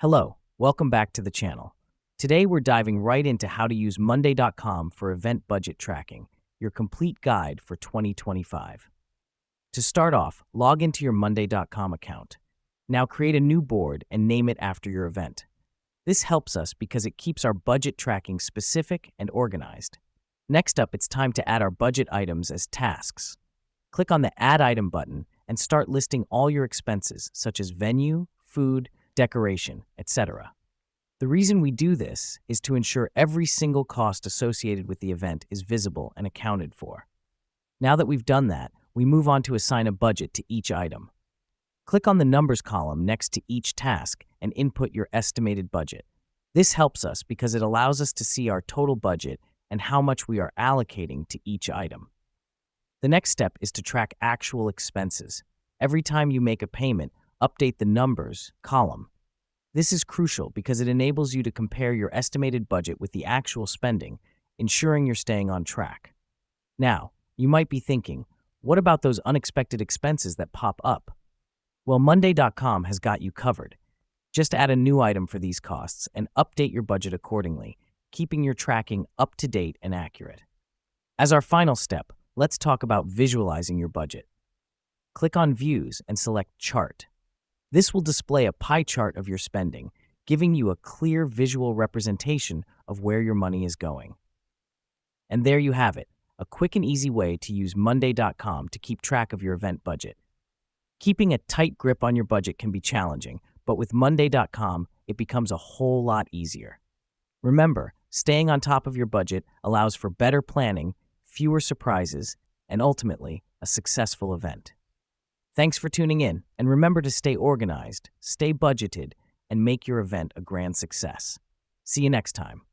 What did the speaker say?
Hello, welcome back to the channel. Today we're diving right into how to use Monday.com for event budget tracking, your complete guide for 2025. To start off, log into your Monday.com account. Now create a new board and name it after your event. This helps us because it keeps our budget tracking specific and organized. Next up, it's time to add our budget items as tasks. Click on the Add Item button and start listing all your expenses, such as venue, food, decoration, etc. The reason we do this is to ensure every single cost associated with the event is visible and accounted for. Now that we've done that, we move on to assign a budget to each item. Click on the numbers column next to each task and input your estimated budget. This helps us because it allows us to see our total budget and how much we are allocating to each item. The next step is to track actual expenses. Every time you make a payment, update the numbers column. This is crucial because it enables you to compare your estimated budget with the actual spending, ensuring you're staying on track. Now, you might be thinking, what about those unexpected expenses that pop up? Well, Monday.com has got you covered. Just add a new item for these costs and update your budget accordingly, keeping your tracking up to date and accurate. As our final step, let's talk about visualizing your budget. Click on Views and select Chart. This will display a pie chart of your spending, giving you a clear visual representation of where your money is going. And there you have it, a quick and easy way to use Monday.com to keep track of your event budget. Keeping a tight grip on your budget can be challenging, but with Monday.com, it becomes a whole lot easier. Remember, staying on top of your budget allows for better planning, fewer surprises, and ultimately, a successful event. Thanks for tuning in, and remember to stay organized, stay budgeted, and make your event a grand success. See you next time.